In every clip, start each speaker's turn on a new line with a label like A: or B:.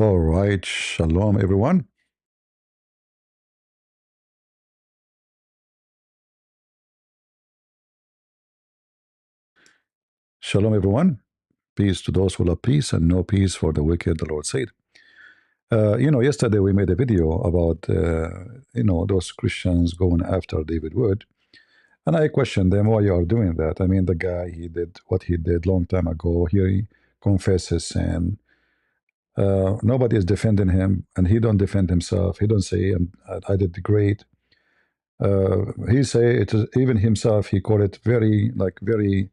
A: All right, shalom everyone. Shalom everyone. Peace to those who love peace and no peace for the wicked, the Lord said. Yesterday we made a video about, those Christians going after David Wood. And I questioned them why you are doing that. I mean, the guy, he did what he did long time ago. He confesses sin. Nobody is defending him, and he don't defend himself. He don't say, I did great. He say it is even himself. He called it very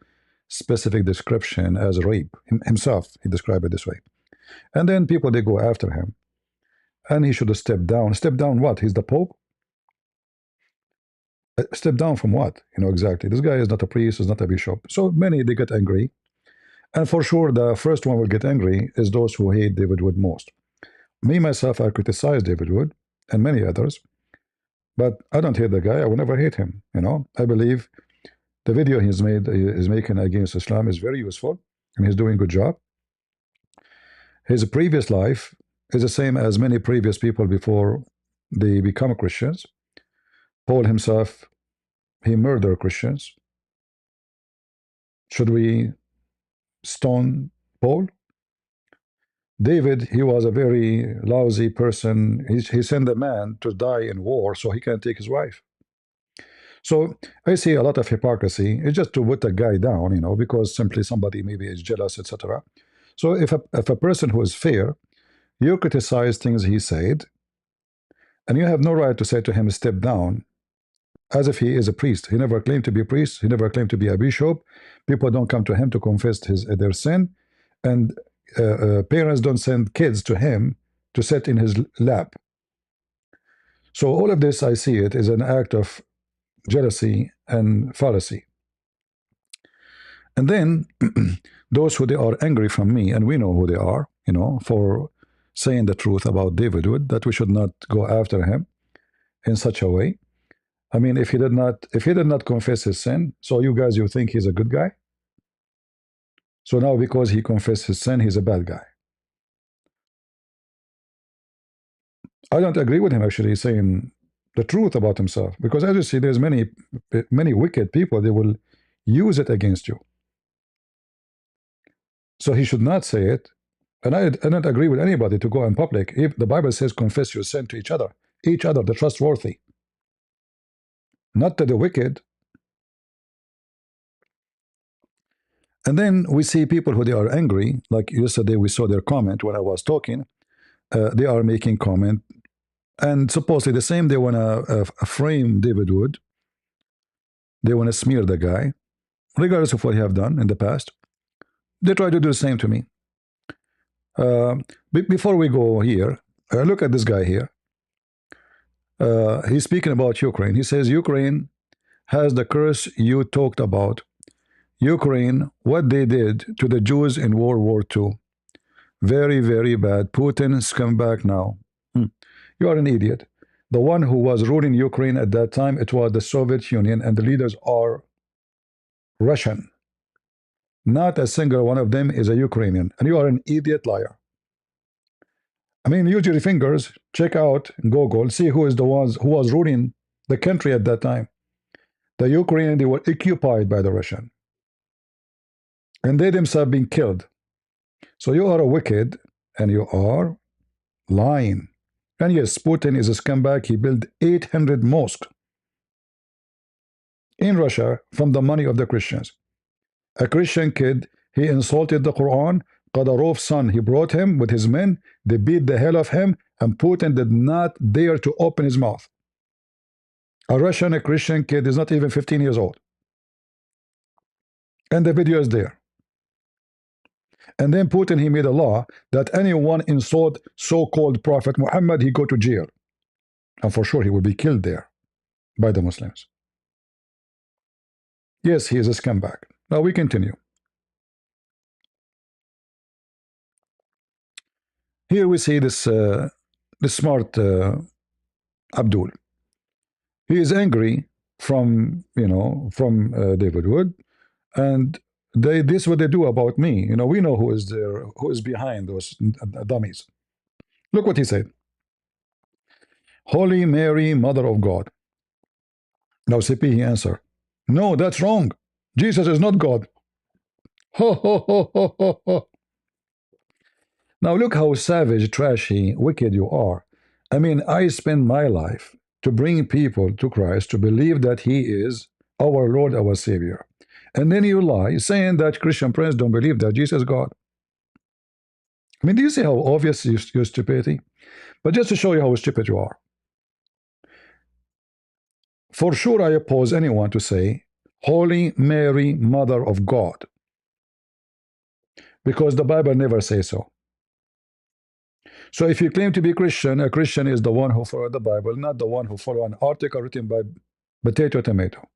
A: specific description as rape. Himself, he described it this way. And then people they go after him, and he should have stepped down. Step down what? He's the Pope. Step down from what? Exactly. This guy is not a priest. Is not a bishop. So many they get angry, and for sure the first one will get angry is those who hate David Wood most. Me myself, I criticize David Wood and many others, but I don't hate the guy. I will never hate him. I believe the video he's making against Islam is very useful, and he's doing a good job. His previous life is the same as many previous people before they become Christians. Paul himself, he murdered Christians. Should we stone Paul? David, he was a very lousy person. He sent a man to die in war so he can take his wife. So I see a lot of hypocrisy. It's just to put a guy down, because simply somebody maybe is jealous, etc. So if a person who is fair, you criticize things he said, and you have no right to say to him, step down, as if he is a priest. He never claimed to be a priest. He never claimed to be a bishop. People don't come to him to confess their sin, and parents don't send kids to him to sit in his lap. So all of this, I see it as an act of jealousy and fallacy. And then those who they are angry from me, and we know who they are, for saying the truth about David Wood, that we should not go after him in such a way. I mean, if he did not confess his sin, so you think he's a good guy? So now because he confessed his sin, he's a bad guy. I don't agree with him actually saying the truth about himself, because as you see, there's many wicked people, they will use it against you. So he should not say it. And I don't agree with anybody to go in public. If the Bible says confess your sin to each other, the trustworthy, not to the wicked. And then we see people who they are angry, like yesterday we saw their comment when I was talking. They are making comment, and supposedly the same, they want to frame David Wood. They want to smear the guy, regardless of what he have done in the past. They try to do the same to me. Before we go here, look at this guy here. He's speaking about Ukraine. He says Ukraine has the curse you talked about. Ukraine, what they did to the Jews in World War II. Very, very bad. Putin, scumbag now. You are an idiot. The one who was ruling Ukraine at that time, it was the Soviet Union, and the leaders are Russian. Not a single one of them is a Ukrainian. And you are an idiot liar. I mean, use your fingers, check out Google, see who is the ones who was ruling the country at that time. The Ukrainians, they were occupied by the Russian. And they themselves being killed. So you are a wicked, and you are lying. And yes, Putin is a scumbag. He built 800 mosques in Russia from the money of the Christians. A Christian kid, he insulted the Quran. Qadarov's son, he brought him with his men. They beat the hell of him, and Putin did not dare to open his mouth. A Russian, a Christian kid is not even 15 years old. And the video is there. And then Putin, he made a law that anyone insult so-called Prophet Mohammed, he go to jail. And for sure he will be killed there by the Muslims. Yes, he is a scumbag. Now we continue. Here we see this smart Abdul. He is angry from David Wood, and this is what they do about me. We know who is behind those dummies. Look what he said. Holy Mary, Mother of God. Now CP, he answered, no, that's wrong. Jesus is not God. Ho, ho, ho, ho, ho, ho. Now look how savage, trashy, wicked you are. I mean, I spend my life to bring people to Christ to believe that He is our Lord, our Savior. And then you lie, saying that Christian friends don't believe that Jesus is God. I mean, do you see how obvious your stupidity? But just to show you how stupid you are. For sure, I oppose anyone to say, Holy Mary, Mother of God. Because the Bible never says so. So if you claim to be Christian, a Christian is the one who follows the Bible, not the one who follows an article written by Potato Tomato.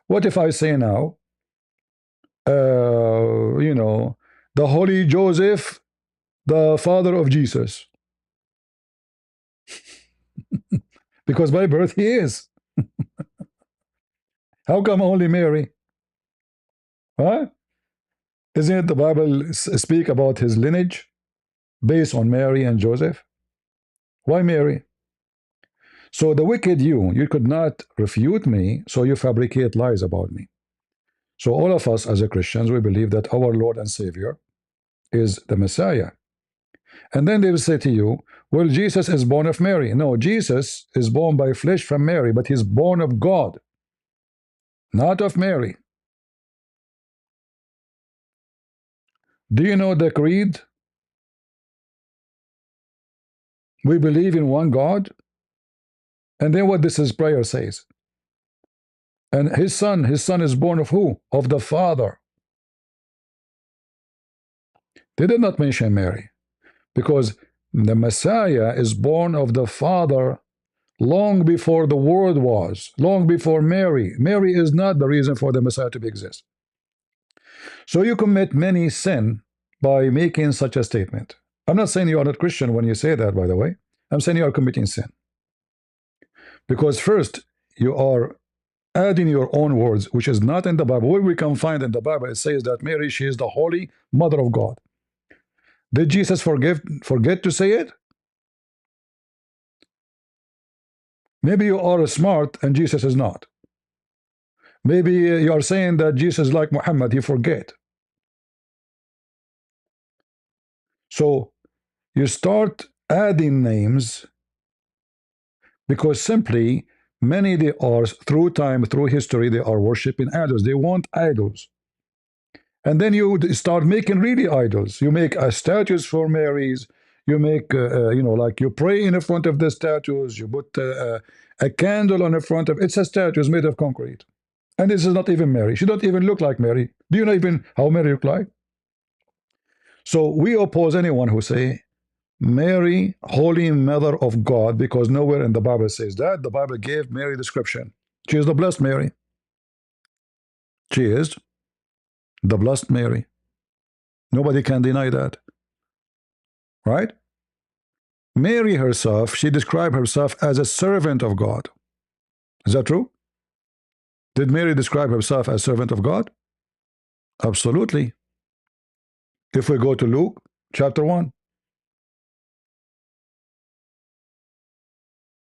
A: What if I say now, you know, the Holy Joseph, the father of Jesus? Because by birth he is. How come only Mary? Huh? Isn't it the Bible speak about his lineage based on Mary and Joseph? Why Mary? So the wicked you could not refute me, so you fabricate lies about me. So all of us as a Christians, we believe that our Lord and Savior is the Messiah. And then they will say to you, well, Jesus is born of Mary. No, Jesus is born by flesh from Mary, but he's born of God, not of Mary. Do you know the creed? We believe in one God. And then what this prayer says? And his son is born of who? Of the Father. They did not mention Mary, because the Messiah is born of the Father long before the world was, long before Mary. Mary is not the reason for the Messiah to exist. So you commit many sin by making such a statement. I'm not saying you are not Christian when you say that, by the way. I'm saying you are committing sin. Because first, you are adding your own words, which is not in the Bible. Where we can find in the Bible, it says that Mary, she is the Holy Mother of God. Did Jesus forget to say it? Maybe you are smart and Jesus is not. Maybe you are saying that Jesus is like Mohammed, he forget. So you start adding names because simply many they are through time, through history, they are worshiping idols. They want idols. And then you start making really idols. You make statues for Marys. You make, you know, like you pray in the front of the statues. You put a candle on the front of it's a statue, it's made of concrete. And this is not even Mary. She don't even look like Mary. Do you know even how Mary look like? So we oppose anyone who say Mary, Holy Mother of God, because nowhere in the Bible says that. The Bible gave Mary description. She is the blessed Mary. She is the blessed Mary. Nobody can deny that. Right? Mary herself, she described herself as a servant of God. Is that true? Did Mary describe herself as servant of God? Absolutely. If we go to Luke chapter 1.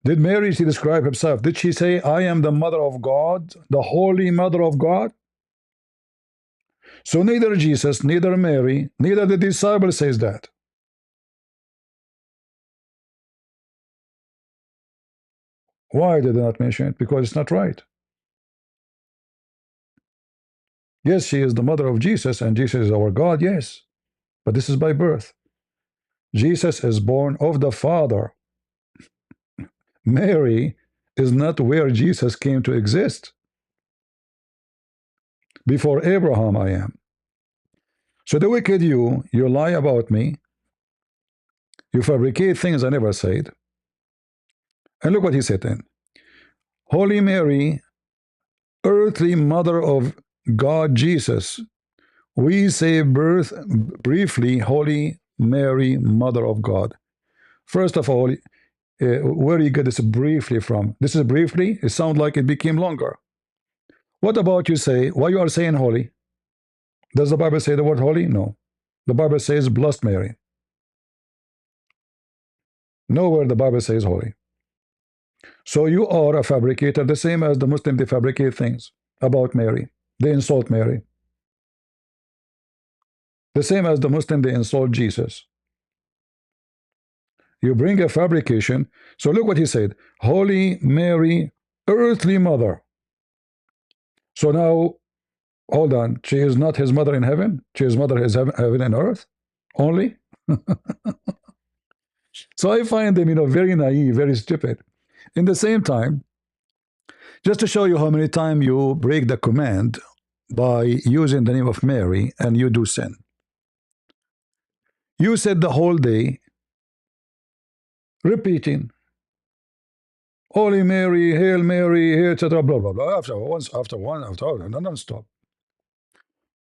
A: Did Mary, she describe herself? Did she say, I am the mother of God, the Holy Mother of God? So neither Jesus, neither Mary, neither the disciple says that. Why did they not mention it? Because it's not right. Yes, she is the mother of Jesus, and Jesus is our God, yes. But this is by birth. Jesus is born of the Father. Mary is not where Jesus came to exist. Before Abraham I am. So the wicked you lie about me. You fabricate things I never said. And look what he said then. Holy Mary, earthly mother of God Jesus. We say birth briefly, Holy Mary, Mother of God. First of all, where do you get this briefly from? This is briefly. It sounds like it became longer. What about you say? Why you are saying holy? Does the Bible say the word holy? No. The Bible says blessed Mary. Nowhere the Bible says holy. So you are a fabricator, the same as the Muslim, they fabricate things about Mary. They insult Mary. The same as the Muslim, they insult Jesus. You bring a fabrication. So look what he said. Holy Mary, earthly mother. So now, hold on. She is not his mother in heaven. She is mother is heaven and earth only. So I find them, very naive, very stupid. In the same time, just to show you how many times you break the command by using the name of Mary and you do sin. You said the whole day repeating Holy Mary, Hail Mary, etc. Blah blah blah. After one, non-stop.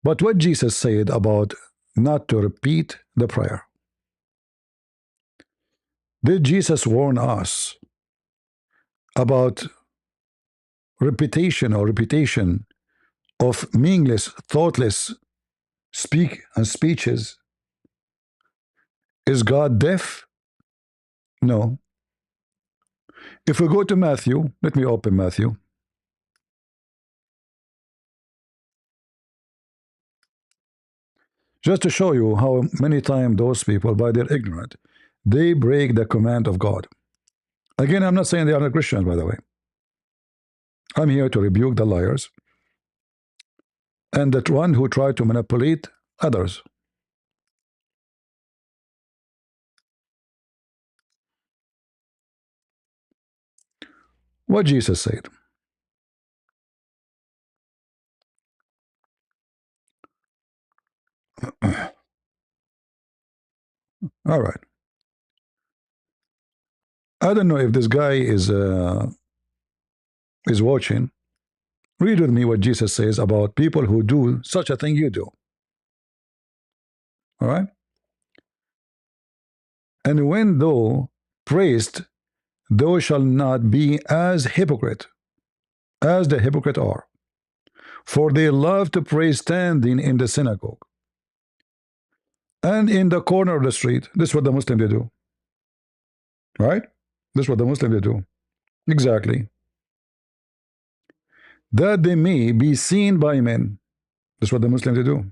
A: But what Jesus said about not to repeat the prayer? Did Jesus warn us about repetition of meaningless, thoughtless speeches? Is God deaf? No. If we go to Matthew, let me open Matthew. Just to show you how many times those people, by their ignorance, they break the command of God. Again, I'm not saying they are not Christians, by the way. I'm here to rebuke the liars and that one who try to manipulate others. What Jesus said. All right. I don't know if this guy is watching. Read with me what Jesus says about people who do such a thing you do. All right. And when thou praised, thou shalt not be as hypocrite, as the hypocrite are. For they love to pray standing in the synagogue and in the corner of the street. This is what the Muslims they do. Right? This is what the Muslims they do. Exactly. That they may be seen by men. This is what the Muslims they do.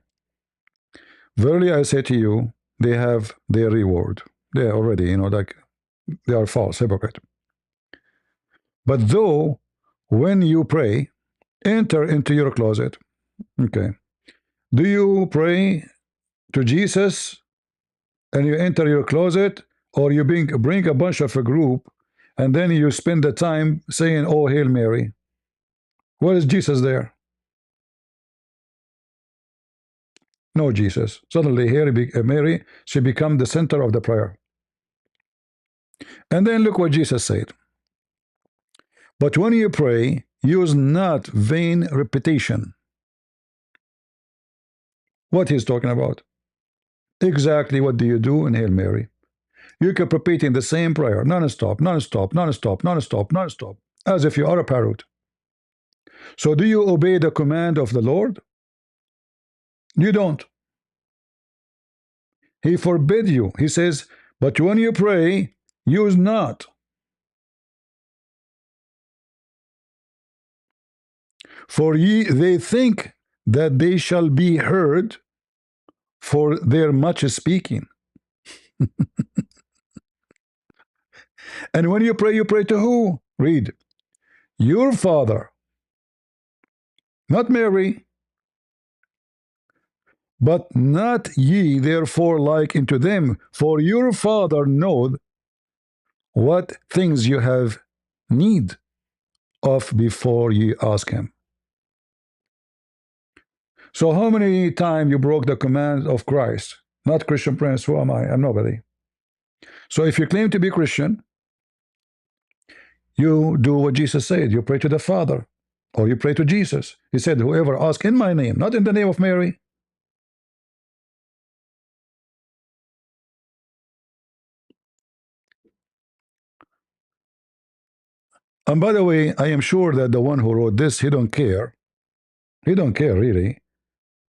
A: Verily I say to you, they have their reward. They are already, like they are false, hypocrite. But though when you pray, enter into your closet. Okay. Do you pray to Jesus and you enter your closet, or you bring a bunch of a group and then you spend the time saying, oh, Hail Mary? Where is Jesus there? No Jesus. Suddenly here Mary, she become the center of the prayer. And then look what Jesus said. But when you pray, use not vain repetition. What he's talking about? Exactly what do you do in Hail Mary? You keep repeating the same prayer, non-stop, non-stop, non-stop, non-stop, non-stop, as if you are a parrot. So do you obey the command of the Lord? You don't. He forbid you. He says, but when you pray, use not. For they think that they shall be heard for their much speaking. And when you pray to who? Read. Your Father. Not Mary. But not ye therefore like unto them, for your Father knoweth what things you have need of before ye ask him. So how many times you broke the command of Christ? Not Christian Prince, who am I? I'm nobody. So if you claim to be Christian, you do what Jesus said. You pray to the Father, or you pray to Jesus. He said, whoever asks in my name, not in the name of Mary. And by the way, I am sure that the one who wrote this, he don't care. He don't care really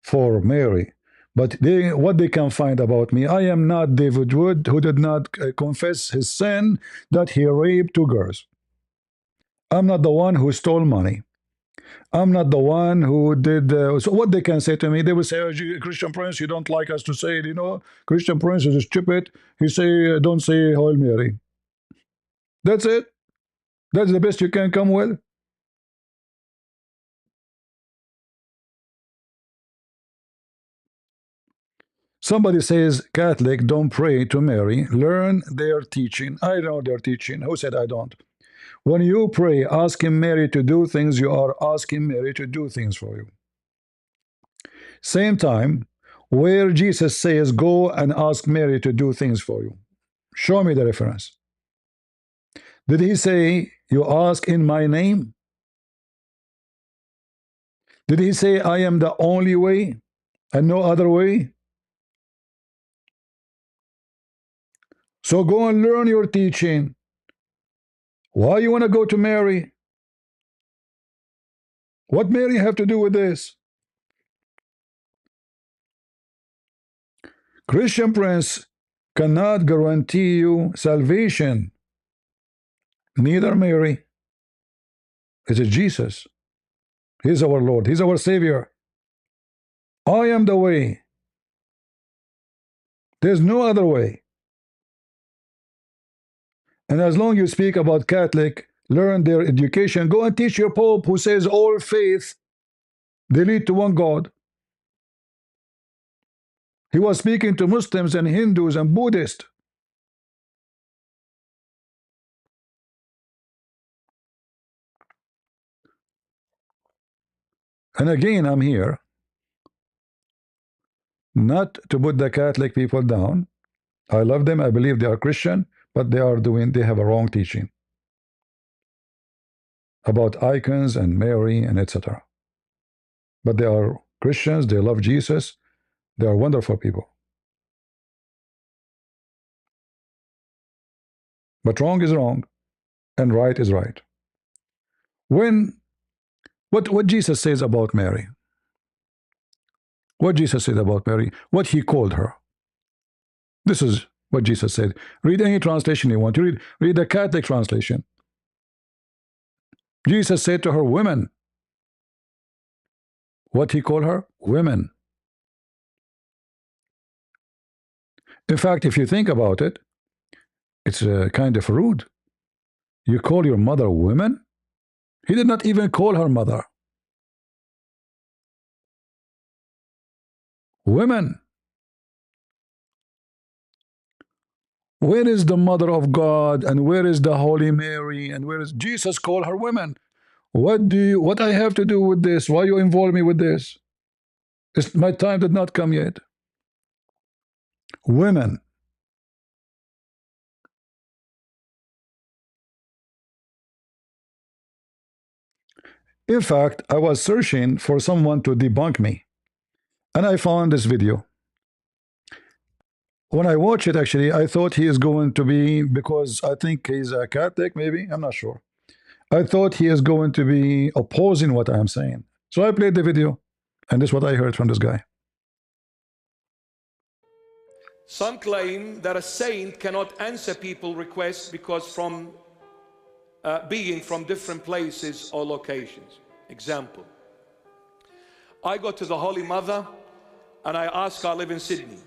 A: for Mary. But what they can find about me, I am not David Wood, who did not confess his sin that he raped 2 girls. I'm not the one who stole money. I'm not the one who did. So what they can say to me, they will say, oh, Christian Prince, you don't like us to say it, you know. Christian Prince is stupid. He say, don't say Hail Mary. That's it. That's the best you can come with. Somebody says Catholic don't pray to Mary. Learn their teaching. I know their teaching. Who said I don't? When you pray, asking Mary to do things, you are asking Mary to do things for you. Same time, where Jesus says, go and ask Mary to do things for you. Show me the reference. Did he say, you ask in my name? Did he say, I am the only way and no other way? So go and learn your teaching. Why you want to go to Mary? What Mary have to do with this? Christian Prince cannot guarantee you salvation. Neither Mary. It is Jesus. He's our Lord. He's our Savior. I am the way. There's no other way. And as long as you speak about Catholic, learn their education, go and teach your Pope who says all faith, they lead to one God. He was speaking to Muslims and Hindus and Buddhists. And again, I'm here not to put the Catholic people down. I love them. I believe they are Christian, but they have a wrong teaching about icons and Mary and etc. But they are Christians. They love Jesus. They are wonderful people. But wrong is wrong, and right is right. What Jesus says about Mary? What Jesus said about Mary? What he called her? This is what Jesus said. Read any translation you want to read the Catholic translation. Jesus said to her, women. What he called her? Women. In fact, if you think about it, it's kind of rude. You call your mother women? He did not even call her mother. Women. Where is the mother of God, and where is the Holy Mary, and where is Jesus called her women? What I have to do with this? Why you involve me with this? My time did not come yet. Women. In fact, I was searching for someone to debunk me, and I found this video. When I watch it, actually, I thought he is going to be, because I think he's a Catholic, maybe, I'm not sure. I thought he is going to be opposing what I'm saying. So I played the video, and this is what I heard from this guy.
B: Some claim that a saint cannot answer people's requests because being from different places or locations. Example, I go to the Holy Mother and I ask her, I live in Sydney.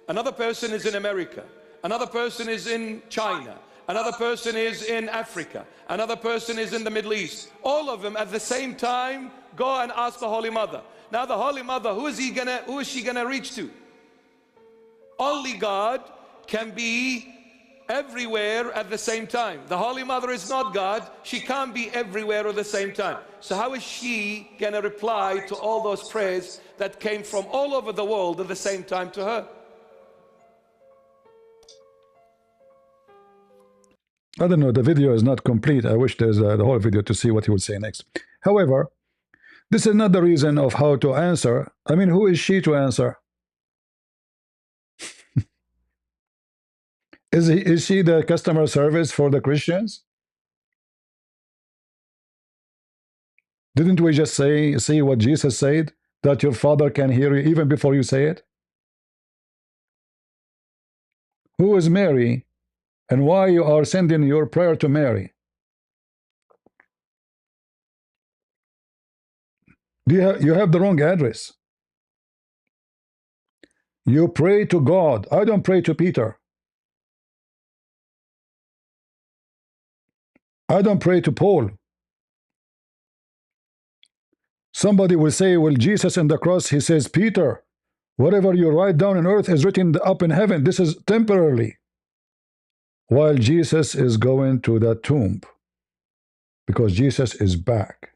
B: Another person is in America. Another person is in China. Another person is in Africa. Another person is in the Middle East. All of them at the same time go and ask the Holy Mother. Now the Holy Mother, who is she gonna reach to? Only God can be everywhere at the same time. The Holy Mother is not God. She can't be everywhere at the same time. So how is she gonna reply to all those prayers that came from all over the world at the same time to her?
A: I don't know, the video is not complete. I wish there's the whole video to see what he would say next. However, this is not the reason of how to answer. I mean, who is she to answer? Is she the customer service for the Christians? Didn't we just see what Jesus said, that your Father can hear you even before you say it? Who is Mary, and why you are sending your prayer to Mary? You have the wrong address. You pray to God. I don't pray to Peter. I don't pray to Paul. Somebody will say, well, Jesus on the cross, he says, Peter, whatever you write down on earth is written up in heaven. This is temporarily. While Jesus is going to that tomb, because Jesus is back.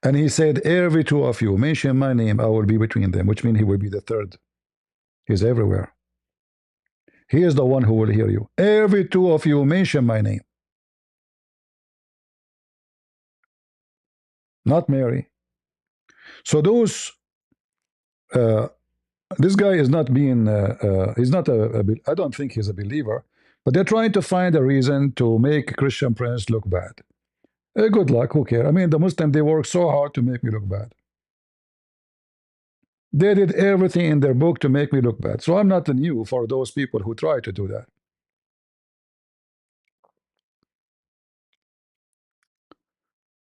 A: And he said, every two of you mention my name, I will be between them, which means he will be the third. He's everywhere. He is the one who will hear you. Every two of you mention my name. Not Mary. So those, this guy is not being, he's not I don't think he's a believer, but they're trying to find a reason to make Christian Prince look bad. Good luck, who cares? I mean, the Muslims, they work so hard to make me look bad. They did everything in their book to make me look bad. So I'm not new for those people who try to do that.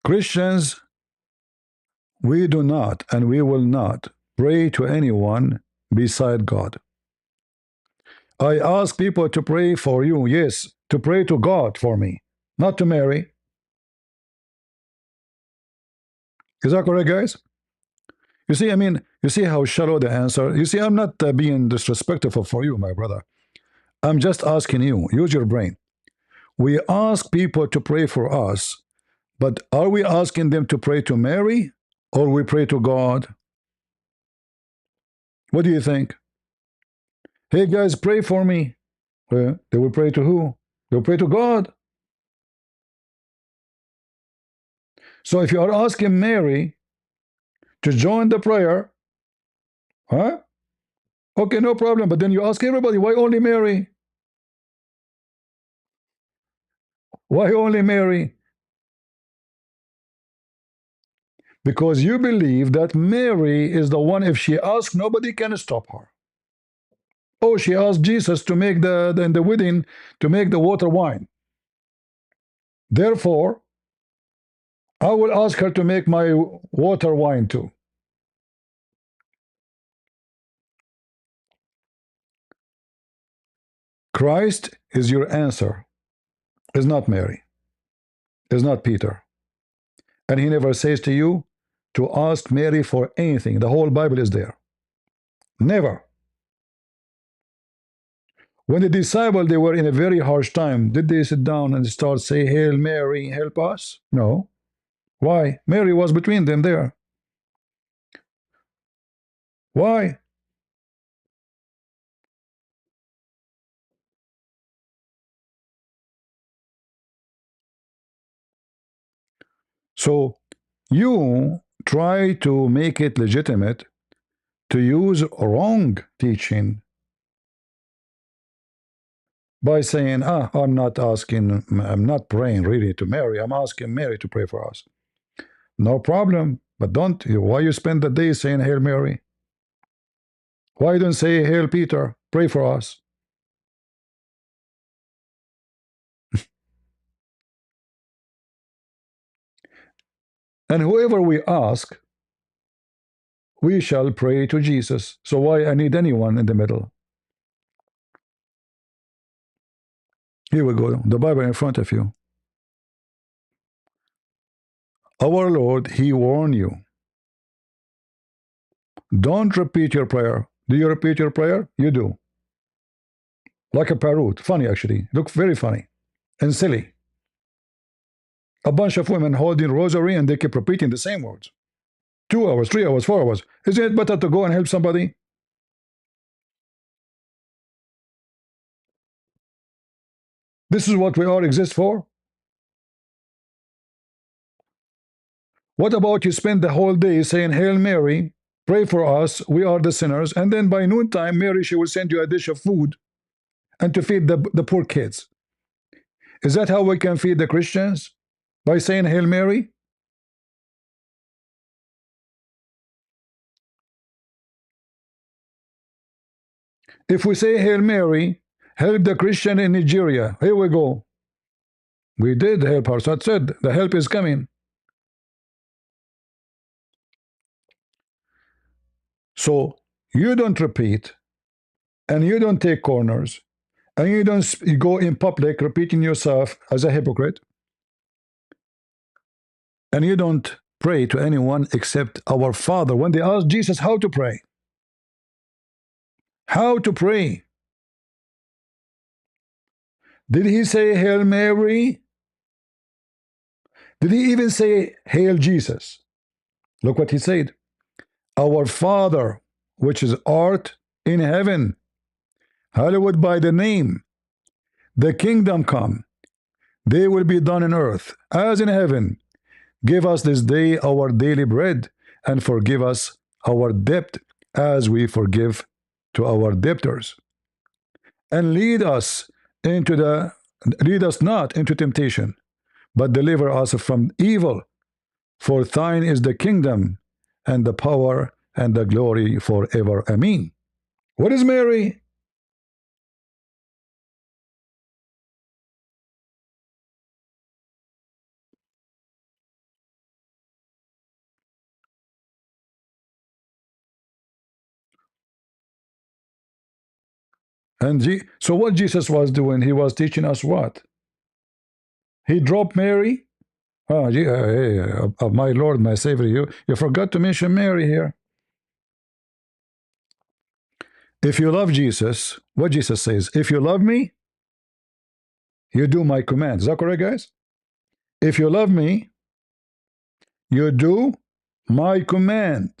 A: Christians, we do not and we will not pray to anyone beside God. I ask people to pray for you, yes, to pray to God for me, not to Mary. Is that correct, guys? You see, I mean, you see how shallow the answer. You see, I'm not being disrespectful for you, my brother. I'm just asking you, use your brain. We ask people to pray for us, but are we asking them to pray to Mary or we pray to God? What do you think? Hey guys, pray for me. They will pray to who? They will pray to God. So if you are asking Mary to join the prayer, huh? Okay, no problem. But then you ask everybody, why only Mary? Why only Mary? Because you believe that Mary is the one, if she asks, nobody can stop her. Oh, she asked Jesus to make in the wedding, to make the water wine. Therefore, I will ask her to make my water wine too. Christ is your answer. Is not Mary. Is not Peter. And he never says to you to ask Mary for anything. The whole Bible is there. Never. When the disciples, they were in a very harsh time, did they sit down and start say, Hail Mary, help us? No. Why? Mary was between them there. Why? So you try to make it legitimate to use wrong teaching by saying, I'm not asking, I'm not praying really to Mary, I'm asking Mary to pray for us. No problem, but don't, why you spend the day saying Hail Mary? Why don't say Hail Peter, pray for us? And whoever we ask, we shall pray to Jesus. So why I need anyone in the middle? Here we go, the Bible in front of you. Our Lord, he warned you. Don't repeat your prayer. Do you repeat your prayer? You do. Like a parrot. Funny, actually. Look very funny and silly. A bunch of women holding rosary and they keep repeating the same words. 2 hours, 3 hours, 4 hours. Isn't it better to go and help somebody? This is what we all exist for. What about you spend the whole day saying, Hail Mary, pray for us, we are the sinners, and then by noontime, Mary, she will send you a dish of food and to feed the poor kids. Is that how we can feed the Christians? By saying Hail Mary? If we say Hail Mary, help the Christian in Nigeria, here we go. We did help her, so I said the help is coming. So you don't repeat, and you don't take corners, and you don't go in public repeating yourself as a hypocrite, and you don't pray to anyone except our Father. When they asked Jesus how to pray, did he say Hail Mary? Did he even say Hail Jesus? Look what he said. Our Father, which is art in heaven, hallowed by the name. The kingdom come. They will be done on earth as in heaven. Give us this day our daily bread, and forgive us our debt as we forgive to our debtors. And lead us not into temptation, but deliver us from evil. For thine is the kingdom, and the power, and the glory forever. Amen. What is Mary? So what Jesus was doing, he was teaching us what? He dropped Mary. Oh, my Lord, my Savior, you forgot to mention Mary here. If you love Jesus, what Jesus says, if you love me, you do my commands. Is that correct, guys? If you love me, you do my command.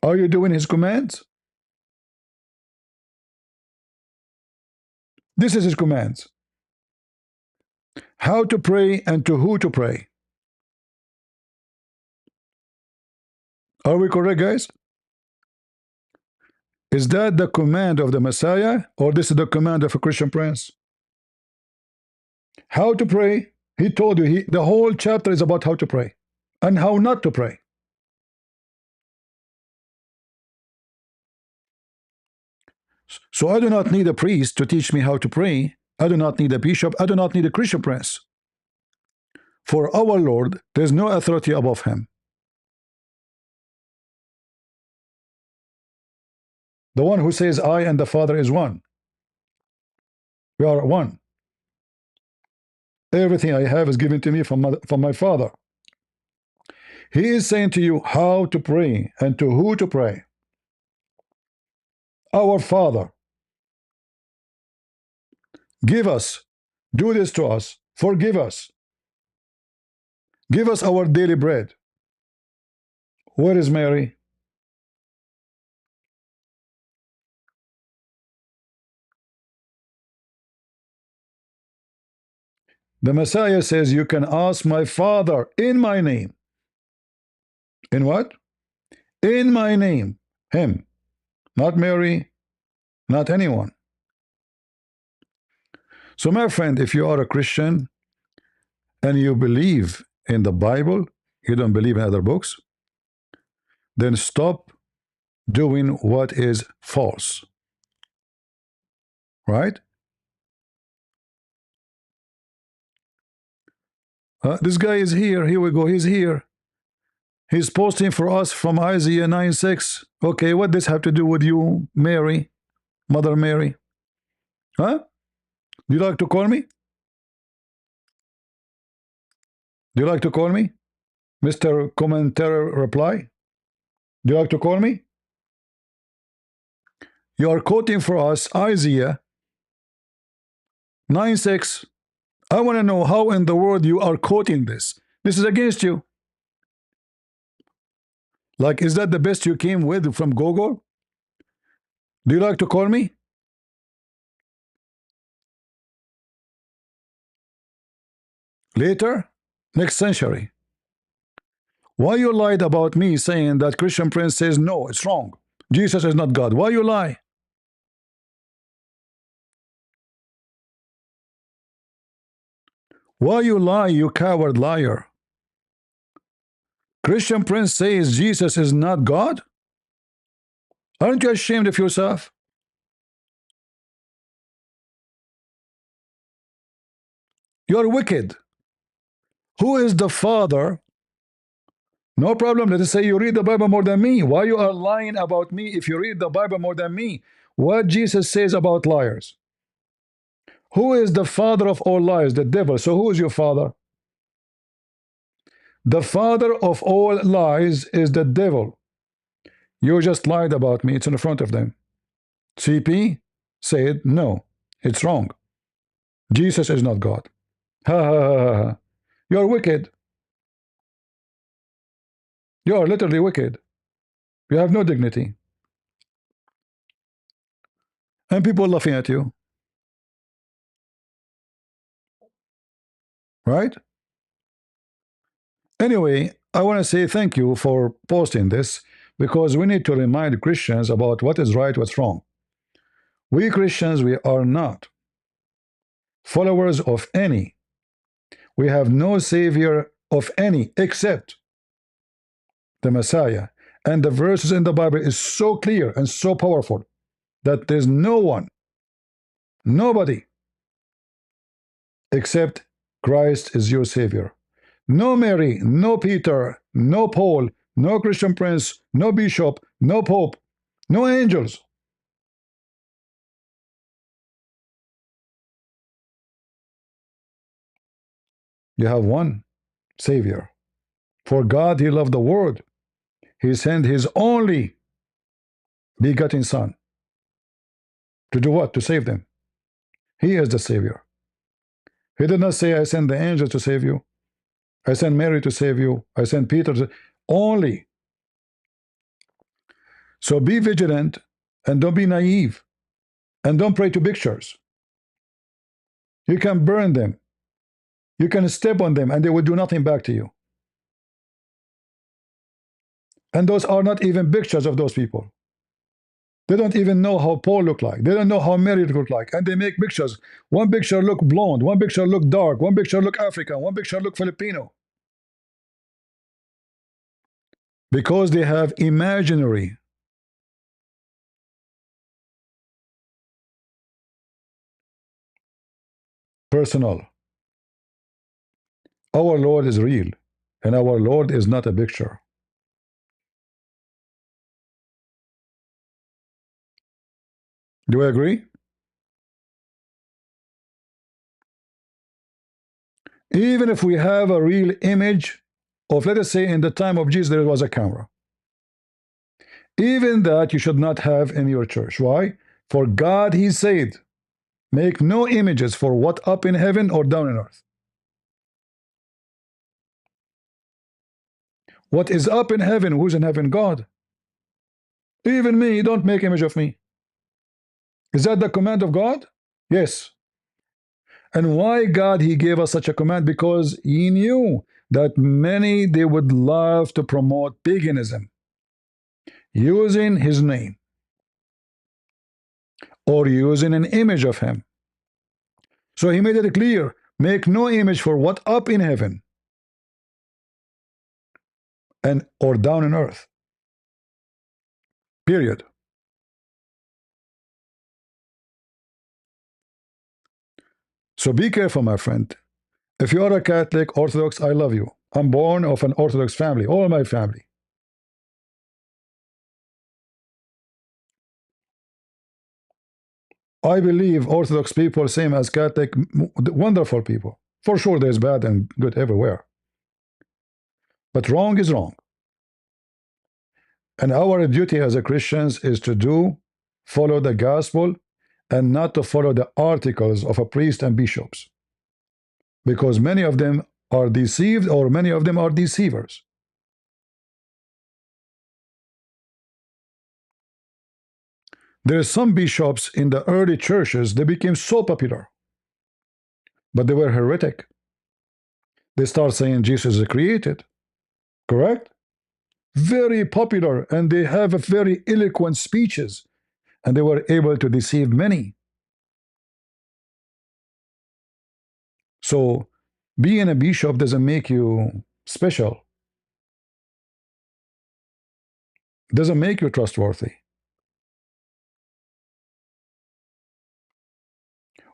A: Are you doing his commands? This is his commands. How to pray and to who to pray. Are we correct, guys? Is that the command of the Messiah, or this is the command of a Christian prince? How to pray. He told you, the whole chapter is about how to pray and how not to pray. So I do not need a priest to teach me how to pray. I do not need a bishop. I do not need a Christian prince. For our Lord, there is no authority above him. The one who says, I and the Father is one. We are one. Everything I have is given to me from my Father. He is saying to you how to pray and to who to pray. Our Father, give us, do this to us, forgive us, give us our daily bread. Where is Mary? The Messiah says, you can ask my Father in my name. In what? In my name. Him. Not Mary, not anyone. So my friend, if you are a Christian and you believe in the Bible, you don't believe in other books, then stop doing what is false. Right? This guy is here. Here we go. He's here. He's posting for us from Isaiah 9:6. Okay, what does this have to do with you, Mary, Mother Mary? Huh? Do you like to call me? Do you like to call me? Mr. Commentator reply? Do you like to call me? You are quoting for us Isaiah 9:6. I want to know how in the world you are quoting this. This is against you. Like, is that the best you came with from Google? Do you like to call me? Later? Next century. Why you lied about me saying that Christian Prince says no, it's wrong. Jesus is not God. Why you lie? Why you lie, you coward liar? Christian Prince says Jesus is not God? Aren't you ashamed of yourself? You are wicked. Who is the father? No problem. Let us say you read the Bible more than me. Why you are lying about me if you read the Bible more than me? What Jesus says about liars? Who is the father of all liars? The devil. So who is your father? The father of all lies is the devil. You just lied about me. It's in front of them. CP said, no, it's wrong. Jesus is not God. Ha ha ha ha. You're wicked. You are literally wicked. You have no dignity. And people laughing at you. Right? Anyway, I want to say thank you for posting this because we need to remind Christians about what is right, what's wrong. We Christians, we are not followers of any. We have no savior of any except the Messiah. And the verses in the Bible is so clear and so powerful that there's no one, nobody, except Christ is your savior. No Mary, no Peter, no Paul, no Christian prince, no bishop, no pope, no angels. You have one savior. For God, he loved the world. He sent his only begotten son. To do what? To save them. He is the savior. He did not say, I sent the angels to save you. I sent Mary to save you. I sent Peter to only. So be vigilant and don't be naive. And don't pray to pictures. You can burn them. You can step on them and they will do nothing back to you. And those are not even pictures of those people. They don't even know how Paul looked like. They don't know how Mary looked like. And they make pictures. One picture look blonde. One picture look dark. One picture look African. One picture look Filipino. Because they have imaginary. Personal. Our Lord is real. And our Lord is not a picture. Do I agree? Even if we have a real image of, let us say, in the time of Jesus, there was a camera. Even that you should not have in your church. Why? For God, he said, make no images for what up in heaven or down in earth. What is up in heaven? Who's in heaven? God. Even me, don't make image of me. Is that the command of God? Yes. And why God, he gave us such a command? Because he knew that many, they would love to promote paganism using his name or using an image of him. So he made it clear, make no image for what up in heaven and or down in earth. Period. So be careful, my friend. If you are a Catholic, Orthodox, I love you. I'm born of an Orthodox family, all my family. I believe Orthodox people, same as Catholic, wonderful people. For sure, there's bad and good everywhere. But wrong is wrong. And our duty as a Christians is to follow the gospel and not to follow the articles of a priest and bishops. Because many of them are deceived or many of them are deceivers. There are some bishops in the early churches, they became so popular. But they were heretic. They start saying Jesus is created. Correct? Very popular, and they have a very eloquent speeches, and they were able to deceive many. So being a bishop doesn't make you special. Doesn't make you trustworthy.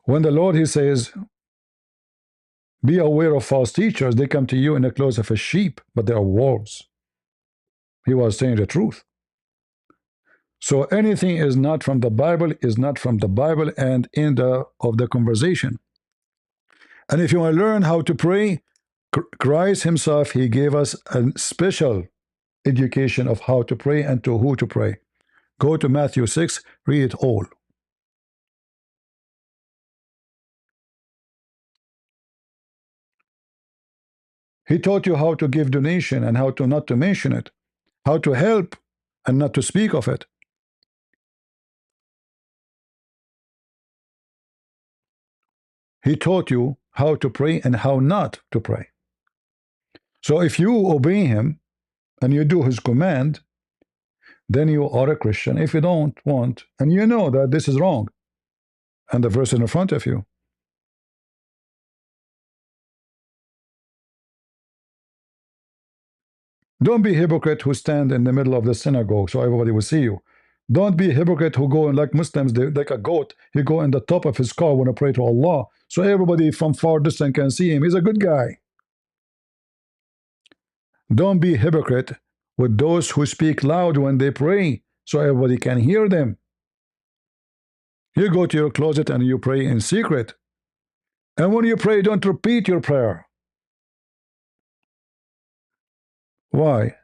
A: When the Lord, he says, be aware of false teachers, they come to you in the clothes of a sheep, but they are wolves. He was saying the truth. So anything is not from the Bible is not from the Bible and end of the conversation. And if you want to learn how to pray, Christ himself, he gave us a special education of how to pray and to who to pray. Go to Matthew 6, read it all. He taught you how to give donation and how to not to mention it, how to help and not to speak of it. He taught you how to pray and how not to pray. So if you obey him and you do his command, then you are a Christian. If you don't want, and you know that this is wrong, and the verse in front of you. Don't be a hypocrite who stand in the middle of the synagogue so everybody will see you. Don't be a hypocrite who go in like Muslims, they, like a goat. He go in the top of his car when I pray to Allah, so everybody from far distance can see him. He's a good guy. Don't be a hypocrite with those who speak loud when they pray, so everybody can hear them. You go to your closet and you pray in secret. And when you pray, don't repeat your prayer. Why?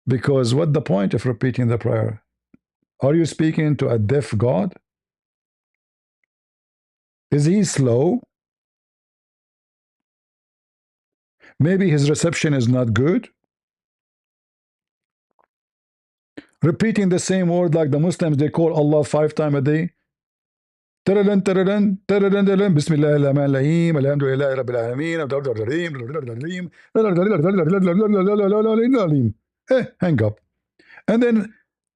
A: Because what the point of repeating the prayer? Are you speaking to a deaf God? Is he slow? Maybe his reception is not good? Repeating the same word like the Muslims, they call Allah 5 times a day. Taradan, taradan, taradan, taradan, Bismillah ar-Rahman ar-Rahim, Alhamdulillah Rabbil Alameen, hang up. And then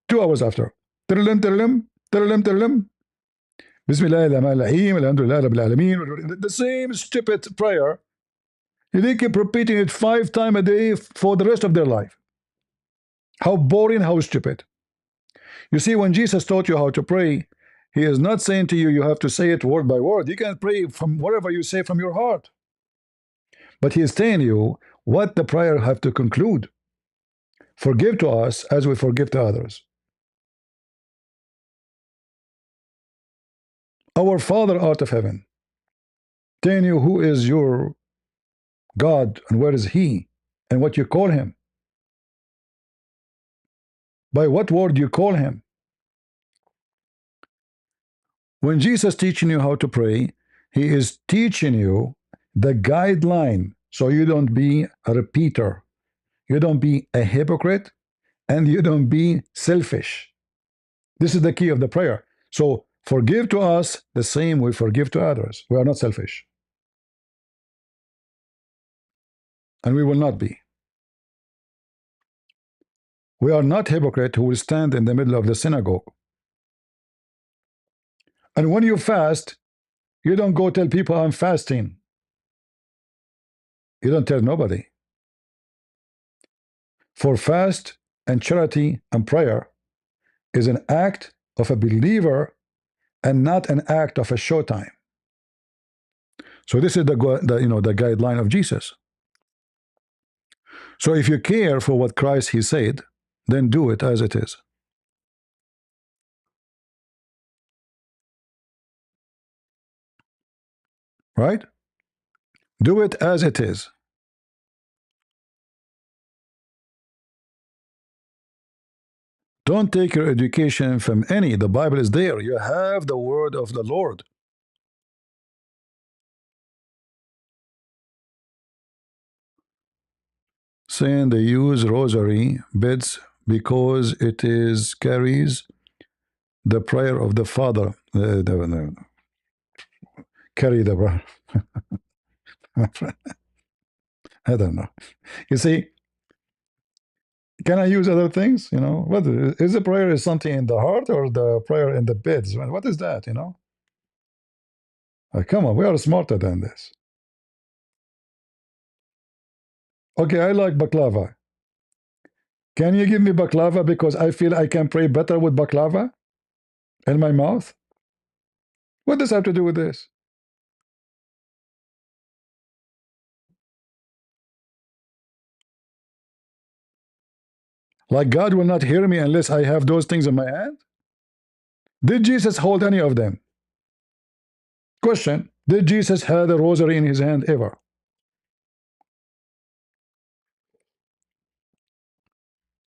A: 2 hours after, taradan, taradan, taradan, taradan, Bismillah ar-Rahman ar-Rahim, Alhamdulillah Rabbil Alameen, the same stupid prayer. They keep repeating it 5 times a day for the rest of their life. How boring, how stupid. You see, when Jesus taught you how to pray, he is not saying to you, you have to say it word by word. You can pray from whatever you say from your heart. But he is telling you what the prayer have to conclude. Forgive to us as we forgive to others. Our Father art of heaven, telling you who is your God and where is he and what you call him. By what word you call him. When Jesus teaching you how to pray, he is teaching you the guideline so you don't be a repeater, you don't be a hypocrite, and you don't be selfish. This is the key of the prayer. So forgive to us the same we forgive to others. We are not selfish. And we will not be. We are not hypocrite who will stand in the middle of the synagogue. And when you fast, you don't go tell people I'm fasting. You don't tell nobody. For fast and charity and prayer is an act of a believer and not an act of a showtime. So this is the guideline of Jesus. So if you care for what Christ he said, then do it as it is. Right? Do it as it is. Don't take your education from any. The Bible is there. You have the word of the Lord. Saying they use rosary beads because it is carries the prayer of the Father. Carry the I don't know. You see, can I use other things? You know, what is the prayer is something in the heart or the prayer in the beds? What is that? You know, come on, we are smarter than this. Okay, I like baklava. Can you give me baklava because I feel I can pray better with baklava in my mouth? What does that have to do with this? Like God will not hear me unless I have those things in my hand? Did Jesus hold any of them? Question. Did Jesus have a rosary in his hand ever?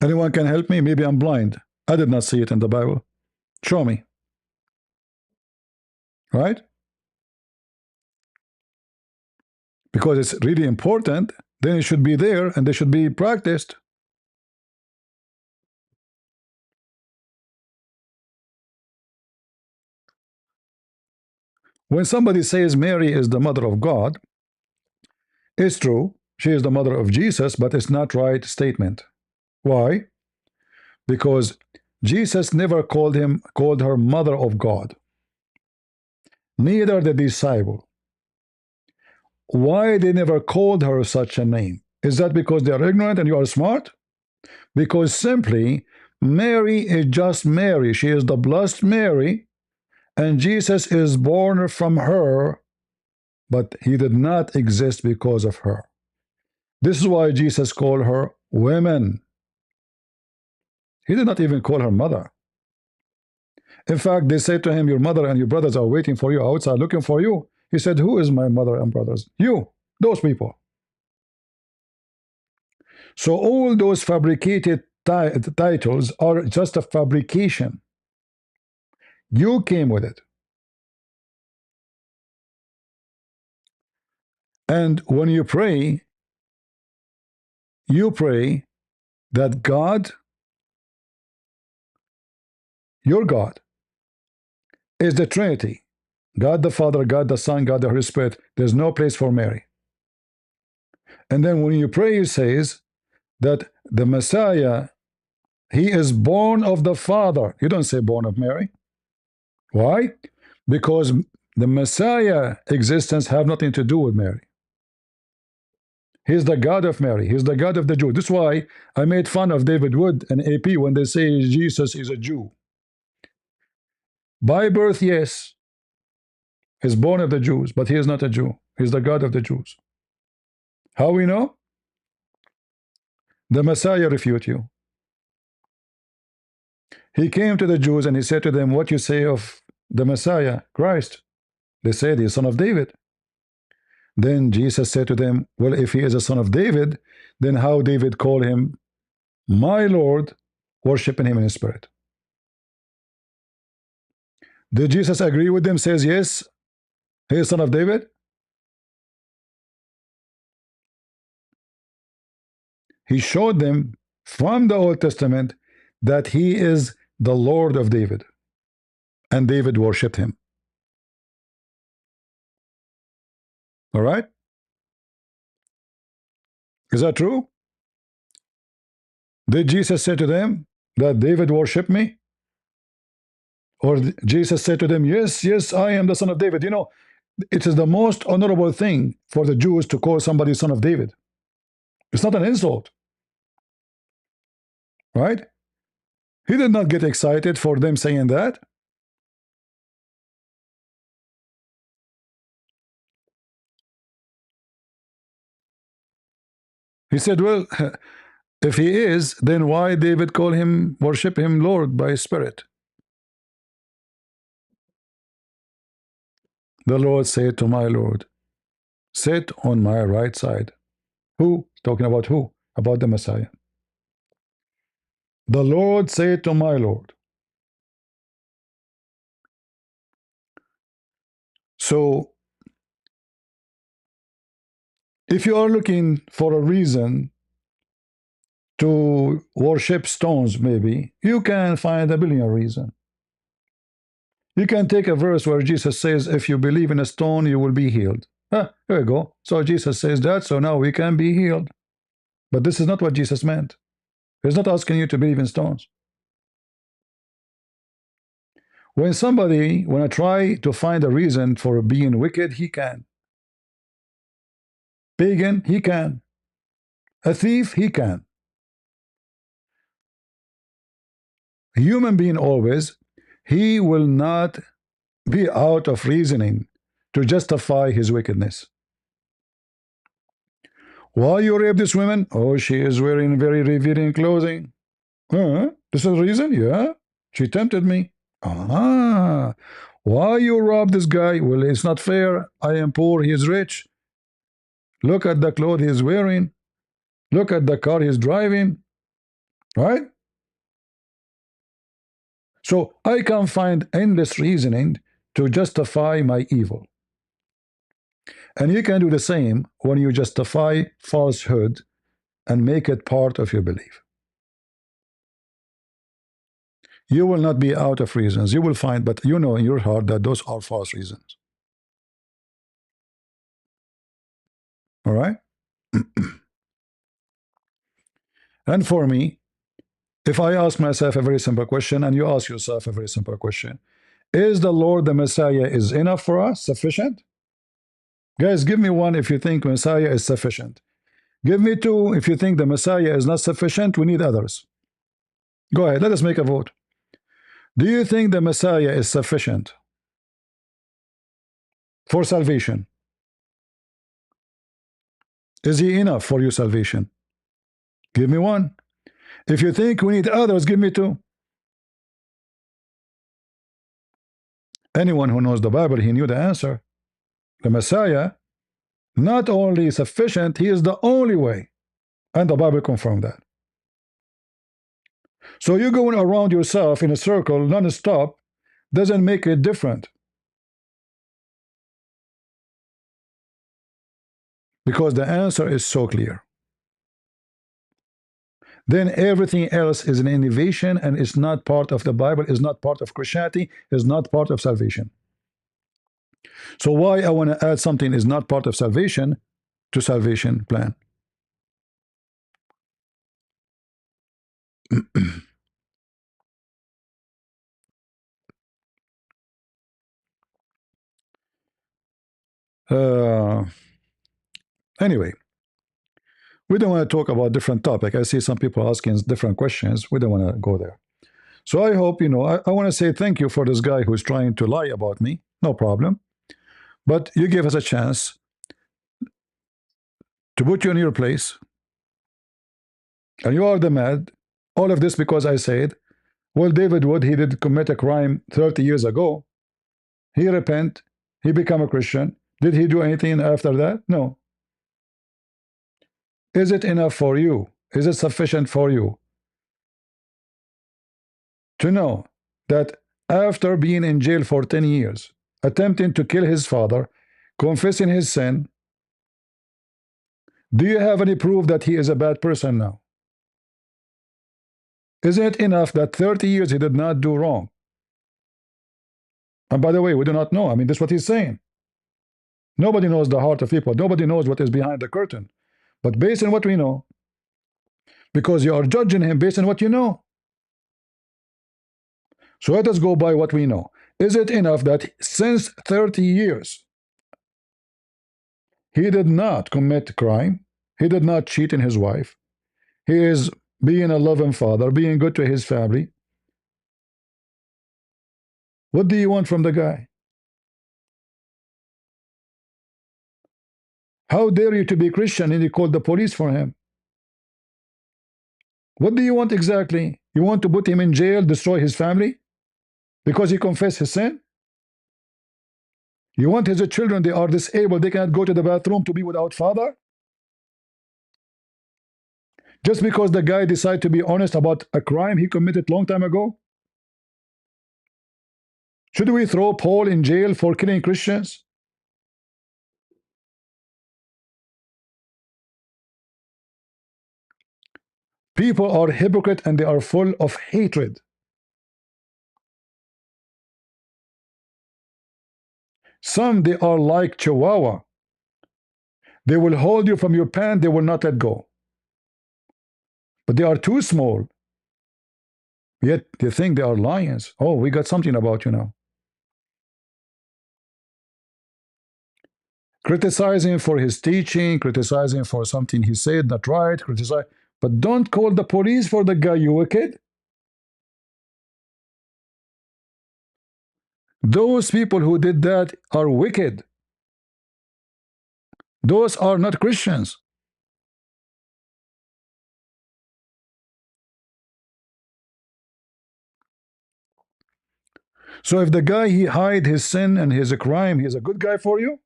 A: Anyone can help me? Maybe I'm blind. I did not see it in the Bible. Show me. Right? Because it's really important, then it should be there and they should be practiced. When somebody says Mary is the mother of God, it's true. She is the mother of Jesus, but it's not right statement. Why? Because Jesus never called her mother of God. Neither the disciple. Why they never called her such a name? Is that because they are ignorant and you are smart? Because simply Mary is just Mary. She is the blessed Mary, and Jesus is born from her, but he did not exist because of her. This is why Jesus called her women. He did not even call her mother. In fact, they said to him, your mother and your brothers are waiting for you outside looking for you. He said, who is my mother and brothers? You, those people. So all those fabricated titles are just a fabrication. You came with it. And when you pray that God, your God, is the Trinity. God the Father, God the Son, God the Holy Spirit. There's no place for Mary. And then when you pray, it says that the Messiah, he is born of the Father. You don't say born of Mary. Why? Because the Messiah existence have nothing to do with Mary. He's the God of Mary. He's the God of the Jews. This is why I made fun of David Wood and AP when they say Jesus is a Jew. By birth, yes. He's born of the Jews, but he is not a Jew. He's the God of the Jews. How we know? The Messiah refute you. He came to the Jews and he said to them, what you say of the Messiah, Christ? They said he is son of David. Then Jesus said to them, well, if he is a son of David, then how David called him my Lord, worshiping him in his spirit. Did Jesus agree with them? Says yes, he is son of David. He showed them from the Old Testament that he is the Lord of David, and David worshipped him. All right? Is that true? Did Jesus say to them that David worshiped me? Or Jesus said to them, yes, yes, I am the son of David. You know, it is the most honorable thing for the Jews to call somebody son of David. It's not an insult. Right? He did not get excited for them saying that. He said, well, if he is, then why David call him, worship him Lord by spirit? The Lord said to my Lord, sit on my right side. Who? Talking about who? About the Messiah. The Lord said to my Lord. So, if you are looking for a reason to worship stones, maybe, you can find a billion reasons. You can take a verse where Jesus says, if you believe in a stone, you will be healed. Here we go. So Jesus says that, so now we can be healed. But this is not what Jesus meant. He's not asking you to believe in stones. When I try to find a reason for being wicked, he can. Pagan, he can. A thief, he can. A human being always, he will not be out of reasoning to justify his wickedness. Why you rape this woman? Oh, she is wearing very revealing clothing. This is the reason? Yeah. She tempted me. Ah. Why you rob this guy? Well, it's not fair. I am poor, he is rich. Look at the clothes he's wearing. Look at the car he's driving. Right? So I can find endless reasoning to justify my evil. And you can do the same when you justify falsehood and make it part of your belief. You will not be out of reasons. You will find, but you know in your heart that those are false reasons. All right? And for me, if I ask myself a very simple question and you ask yourself a very simple question, is the Lord the Messiah is enough for us? Sufficient? Guys, give me one if you think Messiah is sufficient. Give me two if you think the Messiah is not sufficient. We need others. Go ahead, let us make a vote. Do you think the Messiah is sufficient for salvation? Is he enough for your salvation? Give me one. If you think we need others, give me two. Anyone who knows the Bible, he knew the answer. The Messiah, not only sufficient, he is the only way. And the Bible confirmed that. So you going around yourself in a circle non-stop doesn't make it different. Because the answer is so clear. Then everything else is an innovation and is not part of the Bible, is not part of Christianity, is not part of salvation. So why I want to add something is not part of salvation to salvation plan? Anyway, we don't want to talk about different topic. I see some people asking different questions. We don't want to go there. So I hope, I want to say thank you for this guy who's trying to lie about me. No problem. But you gave us a chance to put you in your place. And you are the mad. All of this because I said, well, David Wood, he did commit a crime 30 years ago. He repent. He become a Christian. Did he do anything after that? No. Is it enough for you? Is it sufficient for you to know that after being in jail for 10 years, attempting to kill his father, confessing his sin, do you have any proof that he is a bad person now? Isn't it enough that 30 years he did not do wrong? And by the way, we do not know. I mean, this is what he's saying. Nobody knows the heart of people. Nobody knows what is behind the curtain. But based on what we know, because you are judging him based on what you know. So let us go by what we know. Is it enough that since 30 years he did not commit crime, he did not cheat on his wife, he is being a loving father, being good to his family? What do you want from the guy? How dare you to be Christian and you call the police for him? What do you want exactly? You want to put him in jail, destroy his family? Because he confessed his sin? You want his children, they are disabled, they cannot go to the bathroom to be without father? Just because the guy decided to be honest about a crime he committed long time ago? Should we throw Paul in jail for killing Christians? People are hypocrite and they are full of hatred. Some, they are like Chihuahua. They will hold you from your pant, they will not let go. But they are too small. Yet they think they are lions. Oh, we got something about you now. Criticizing for his teaching, criticizing for something he said not right, criticize, but don't call the police for the guy, you wicked. Those people who did that are wicked. Those are not Christians. So if the guy he hide his sin and his crime, he's a good guy for you.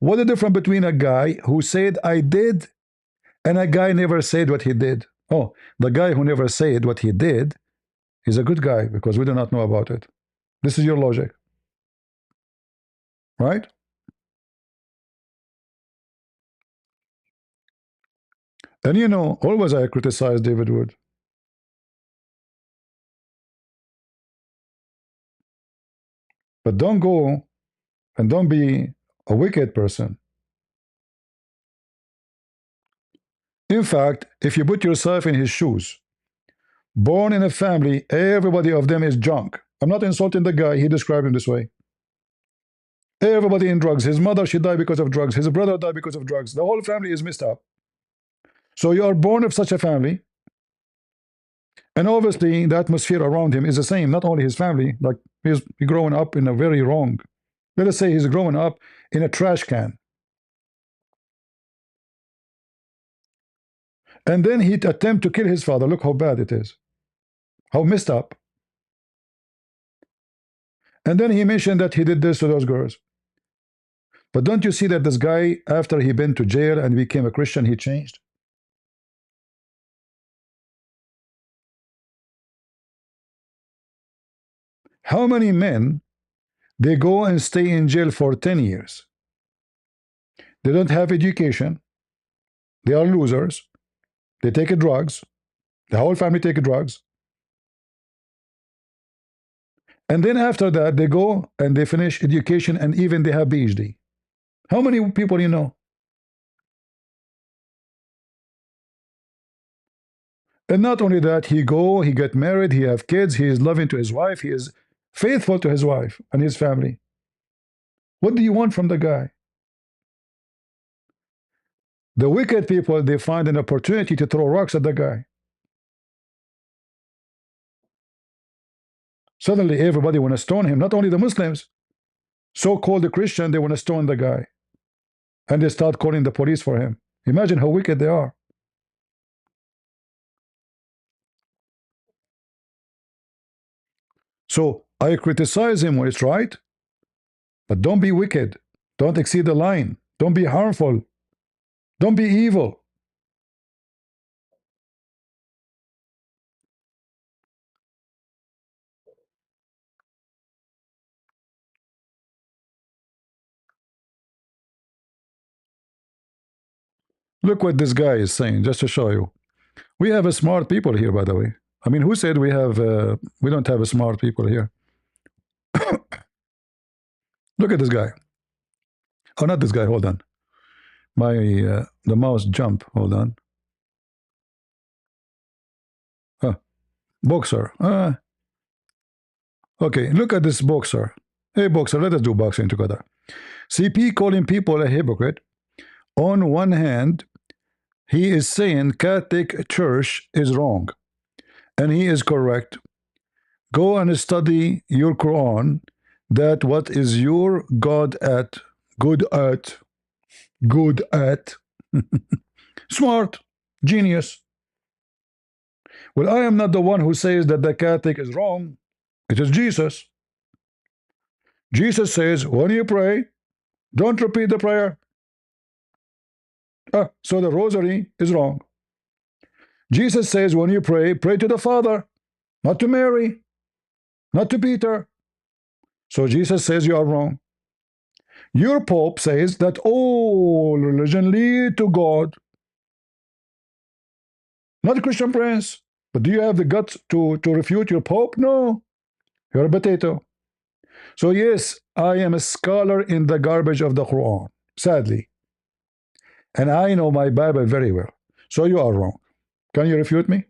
A: What the difference between a guy who said I did and a guy never said what he did? Oh, the guy who never said what he did is a good guy because we do not know about it. This is your logic, right? And you know, always I criticize David Wood. But don't go and don't be a wicked person. In fact, if you put yourself in his shoes, born in a family, everybody of them is junk. I'm not insulting the guy, he described him this way. Everybody in drugs. His mother, she died because of drugs. His brother died because of drugs. The whole family is messed up. So you are born of such a family, and obviously the atmosphere around him is the same. Not only his family, like he's growing up in a very wrong. Let us say he's growing up in a trash can, and then he attempt to kill his father. Look how bad it is, how messed up. And then he mentioned that he did this to those girls. But don't you see that this guy, after he been to jail and became a Christian, he changed? How many men they go and stay in jail for 10 years? They don't have education. They are losers. They take drugs. The whole family take drugs. And then after that, they go and they finish education and even they have PhD. How many people you know? And not only that, he get married, he have kids, he is loving to his wife, he is faithful to his wife and his family. What do you want from the guy? The wicked people, they find an opportunity to throw rocks at the guy. Suddenly everybody want to stone him, not only the Muslims. So-called Christian, they want to stone the guy. And they start calling the police for him. Imagine how wicked they are. So I criticize him when it's right, but don't be wicked. Don't exceed the line. Don't be harmful. Don't be evil. Look what this guy is saying, just to show you. We have a smart people here, by the way. I mean, who said we don't have a smart people here? Look at this guy. Oh, not this guy. Hold on. The mouse jump. Hold on. Boxer. Okay, look at this boxer. Hey, boxer, let us do boxing together. CP calling people a hypocrite. On one hand, he is saying Catholic Church is wrong, and he is correct. Go and study your Quran. That what is your God at? Good at. Good at. Smart. Genius. Well, I am not the one who says that the Catholic is wrong. It is Jesus. Jesus says, when you pray, don't repeat the prayer. So the rosary is wrong. Jesus says, when you pray, pray to the Father, not to Mary, not to Peter. So Jesus says you are wrong. Your Pope says that all religion lead to God. Not a Christian Prince. But do you have the guts to refute your Pope? No. You're a potato. So yes, I am a scholar in the garbage of the Quran, sadly. And I know my Bible very well. So you are wrong. Can you refute me?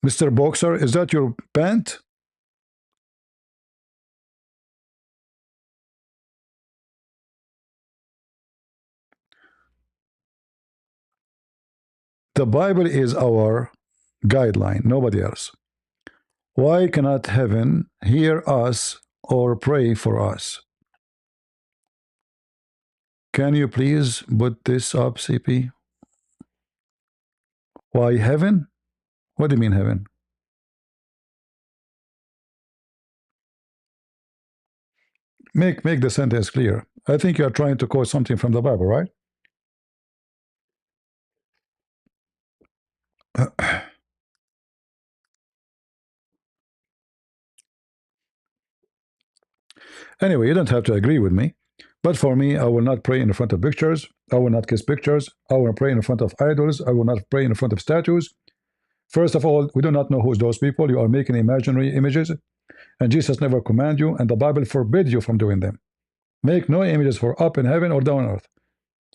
A: Mr. Boxer, is that your pant? The Bible is our guideline, nobody else. Why cannot heaven hear us or pray for us? Can you please put this up, CP? Why heaven? What do you mean heaven? Make the sentence clear. I think you are trying to quote something from the Bible, right? Anyway, you don't have to agree with me. But for me, I will not pray in front of pictures. I will not kiss pictures. I will pray in front of idols. I will not pray in front of statues. First of all, we do not know who's those people. You are making imaginary images, and Jesus never command you, and the Bible forbids you from doing them. Make no images for up in heaven or down on earth.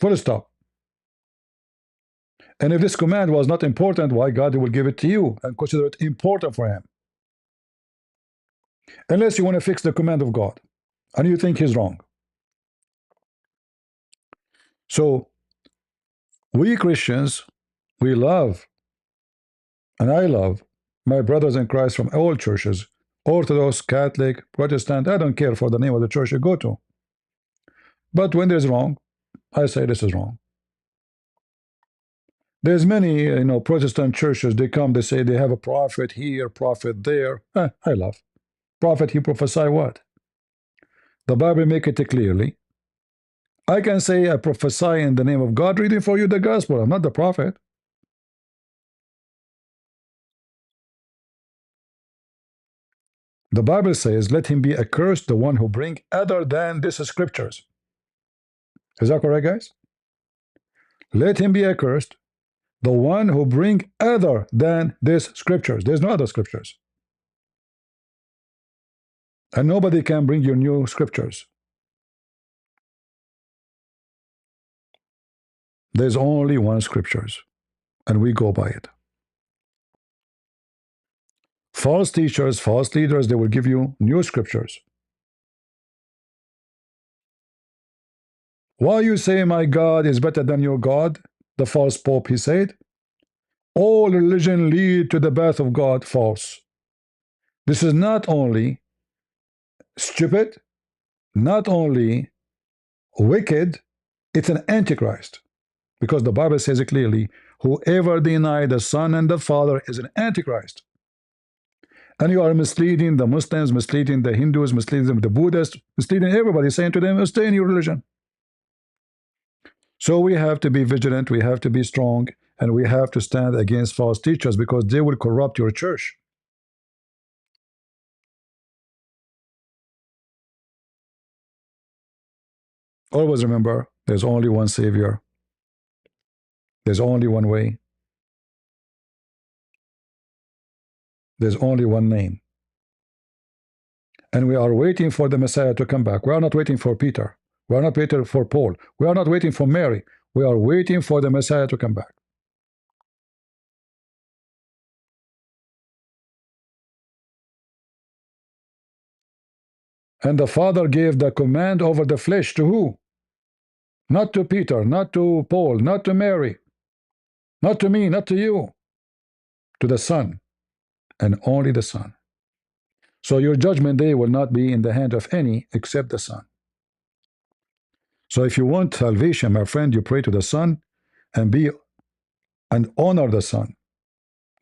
A: Full stop. And if this command was not important, why God will give it to you and consider it important for him? Unless you want to fix the command of God, and you think he's wrong. So, we Christians, we love, and I love, my brothers in Christ from all churches, Orthodox, Catholic, Protestant, I don't care for the name of the church you go to. But when there's wrong, I say this is wrong. There's many, Protestant churches, they come, they say they have a prophet here, prophet there. I love. Prophet, he prophesy what? The Bible make it clearly. I can say I prophesy in the name of God, reading for you the gospel. I'm not the prophet. The Bible says, let him be accursed, the one who bring other than these scriptures. Is that correct, guys? Let him be accursed, the one who bring other than these scriptures. There's no other scriptures. And nobody can bring you new scriptures. There's only one scriptures, and we go by it. False teachers, false leaders, they will give you new scriptures. Why you say my God is better than your God? The false pope, he said, all religion lead to the path of God. False. This is not only stupid, not only wicked, it's an antichrist. Because the Bible says it clearly, whoever deny the Son and the Father is an antichrist. And you are misleading the Muslims, misleading the Hindus, misleading the Buddhists, misleading everybody, saying to them, stay in your religion. So we have to be vigilant, we have to be strong, and we have to stand against false teachers because they will corrupt your church. Always remember, there's only one Savior. There's only one way. There's only one name. And we are waiting for the Messiah to come back. We are not waiting for Peter. We are not waiting for Paul. We are not waiting for Mary. We are waiting for the Messiah to come back. And the Father gave the command over the flesh to who? Not to Peter, not to Paul, not to Mary, not to me, not to you. To the Son, and only the Son. So your judgment day will not be in the hand of any except the Son. So if you want salvation, my friend, you pray to the Son and honor the Son.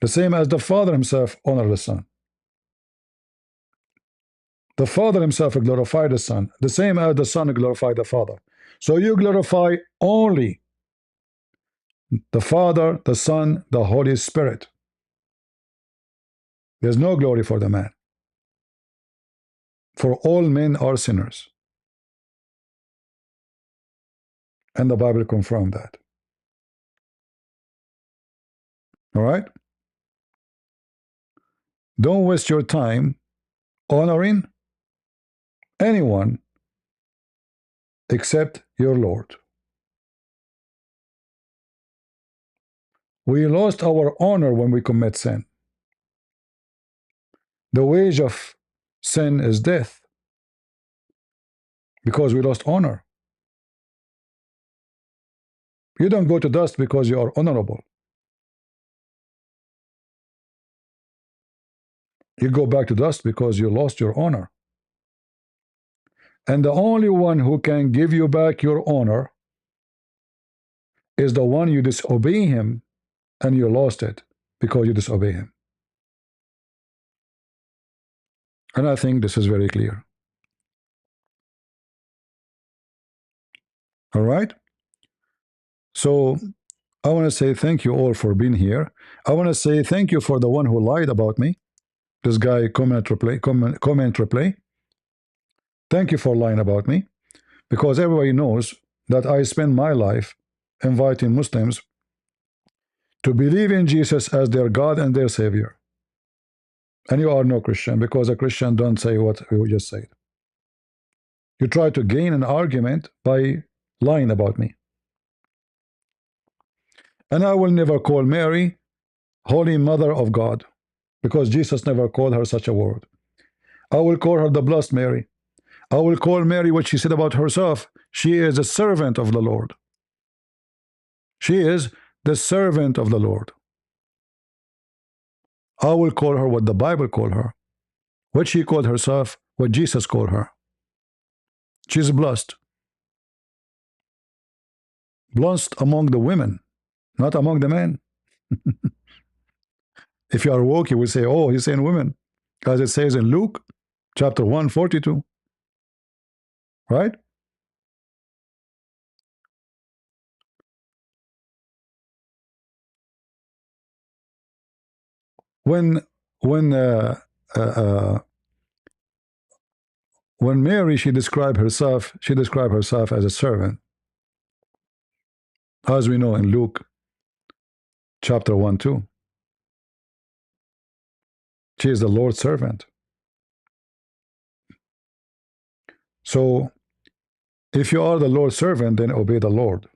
A: The same as the Father himself honor the Son. The Father himself glorified the Son, the same as the Son glorified the Father. So you glorify only the Father, the Son, the Holy Spirit. There's no glory for the man. For all men are sinners. And the Bible confirmed that. All right? Don't waste your time honoring anyone except your Lord. We lost our honor when we commit sin. The wage of sin is death because we lost honor. You don't go to dust because you are honorable. You go back to dust because you lost your honor. And the only one who can give you back your honor is the one you disobey him, and you lost it because you disobey him. And I think this is very clear. All right? So I want to say thank you all for being here. I want to say thank you for the one who lied about me. This guy, comment replay. Thank you for lying about me, because everybody knows that I spend my life inviting Muslims to believe in Jesus as their God and their Savior. And you are no Christian, because a Christian don't say what you just said. You try to gain an argument by lying about me. And I will never call Mary Holy Mother of God, because Jesus never called her such a word. I will call her the Blessed Mary. I will call Mary what she said about herself. She is a servant of the Lord. She is the servant of the Lord. I will call her what the Bible called her, what she called herself, what Jesus called her. She's blessed. Blessed among the women, not among the men. If you are woke, you will say, oh, he's saying women, as it says in Luke chapter 1:42. Right? When when uh, uh, uh, when Mary she described herself as a servant, as we know in Luke chapter 1:2. She is the Lord's servant. So if you are the Lord's servant, then obey the Lord.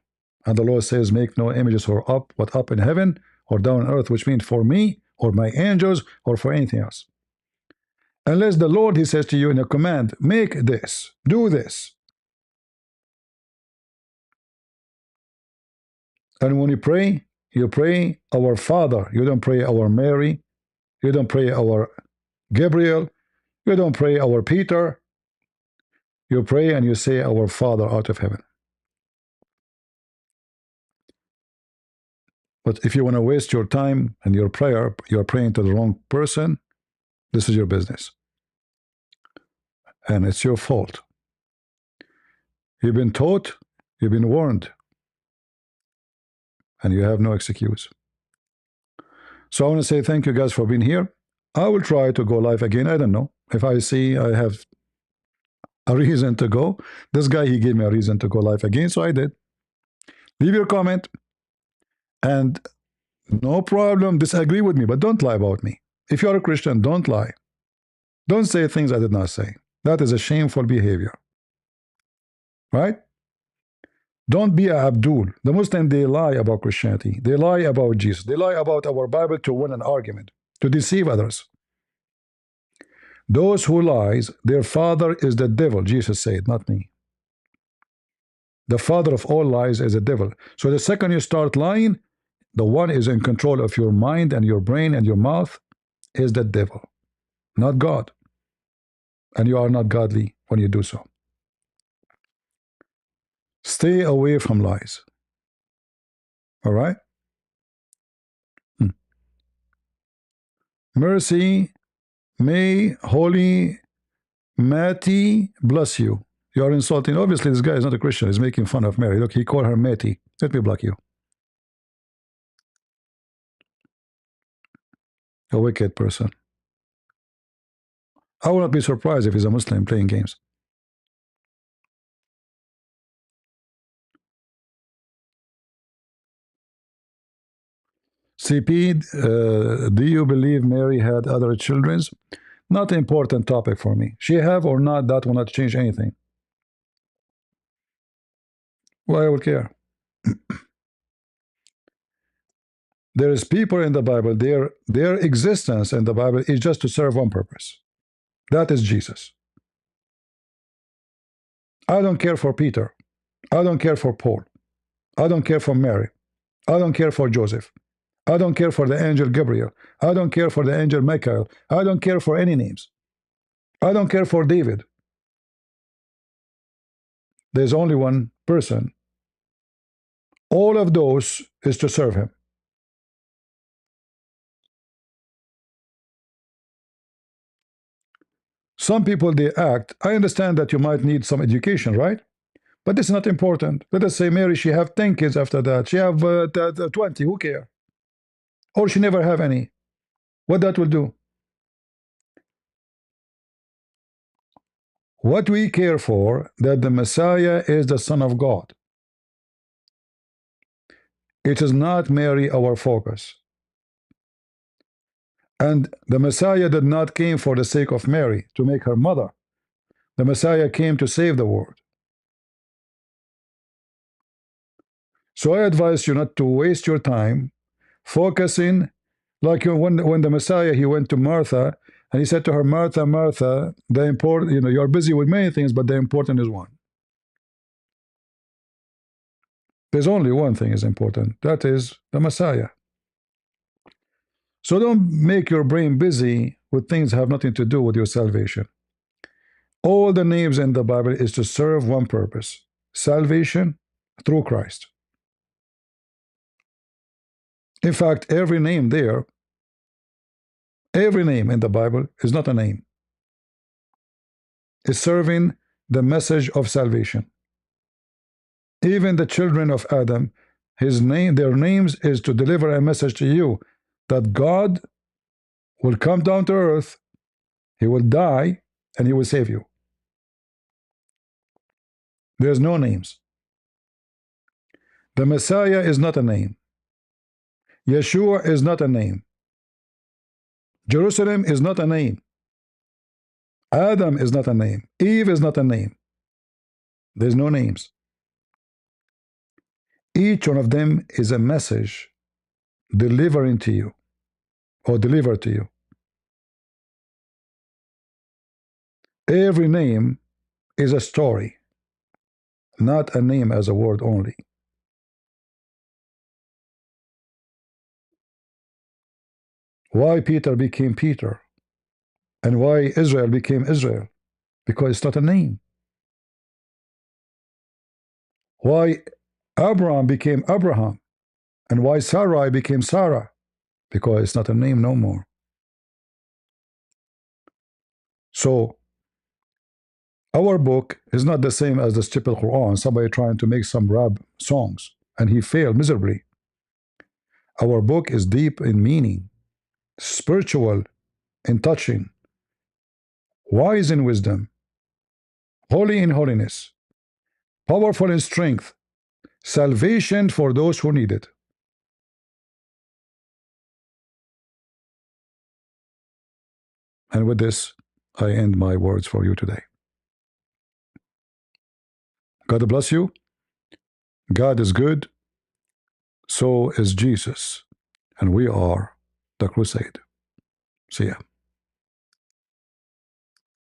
A: And the Lord says, make no images or what up in heaven or down on earth, which means for me or my angels or for anything else. Unless the Lord, he says to you in a command, make this, do this. And when you pray our Father. You don't pray our Mary. You don't pray our Gabriel. You don't pray our Peter. You pray and you say our Father out of heaven. But if you want to waste your time and your prayer, you're praying to the wrong person, this is your business. And it's your fault. You've been taught, you've been warned, and you have no excuse. So I want to say thank you guys for being here. I will try to go live again. I don't know. If I see I have a reason to go. This guy, he gave me a reason to go live again, so I did. Leave your comment. And no problem, disagree with me, but don't lie about me. If you're a Christian, don't lie. Don't say things I did not say. That is a shameful behavior. Right? Don't be a Abdul. The Muslims, they lie about Christianity. They lie about Jesus. They lie about our Bible to win an argument, to deceive others. Those who lies, their father is the devil, Jesus said, not me. The father of all lies is the devil. So the second you start lying, the one is in control of your mind and your brain and your mouth is the devil, not God. And you are not godly when you do so. Stay away from lies. All right? Mercy, may Holy Matty bless you. You are insulting. Obviously, this guy is not a Christian. He's making fun of Mary. Look, he called her Matty. Let me block you. A wicked person. I will not be surprised if he's a Muslim playing games. CP, do you believe Mary had other children? Not an important topic for me. She have or not, that will not change anything. Why I would care? There is people in the Bible, their existence in the Bible is just to serve one purpose. That is Jesus. I don't care for Peter. I don't care for Paul. I don't care for Mary. I don't care for Joseph. I don't care for the angel Gabriel. I don't care for the angel Michael. I don't care for any names. I don't care for David. There's only one person. All of those is to serve him. Some people, they act. I understand that you might need some education, right? But this is not important. Let us say Mary, she have 10 kids after that. She have 20, who care? Or she never have any. What that will do? What we care for, that the Messiah is the Son of God. It is not Mary our focus. And the Messiah did not came for the sake of Mary, to make her mother. The Messiah came to save the world. So I advise you not to waste your time focusing, like when the Messiah, he went to Martha, and he said to her, Martha, Martha, the important, you're busy with many things, but the important is one. There's only one thing is important. That is the Messiah. So don't make your brain busy with things that have nothing to do with your salvation. All the names in the Bible is to serve one purpose: salvation through Christ. In fact, every name there, every name in the Bible is not a name. It's serving the message of salvation. Even the children of Adam, their names is to deliver a message to you that God will come down to earth, he will die, and he will save you. There's no names. The Messiah is not a name. Yeshua is not a name. Jerusalem is not a name. Adam is not a name. Eve is not a name. There's no names. Each one of them is a message delivering to you or delivered to you. Every name is a story, not a name as a word only. Why Peter became Peter and why Israel became Israel? Because it's not a name. Why Abraham became Abraham and why Sarai became Sarah? Because it's not a name no more. So our book is not the same as the stupid Quran, somebody trying to make some rap songs, and he failed miserably. Our book is deep in meaning, spiritual in touching, wise in wisdom, holy in holiness, powerful in strength, salvation for those who need it. And with this, I end my words for you today. God bless you. God is good. So is Jesus. And we are the crusade. See ya.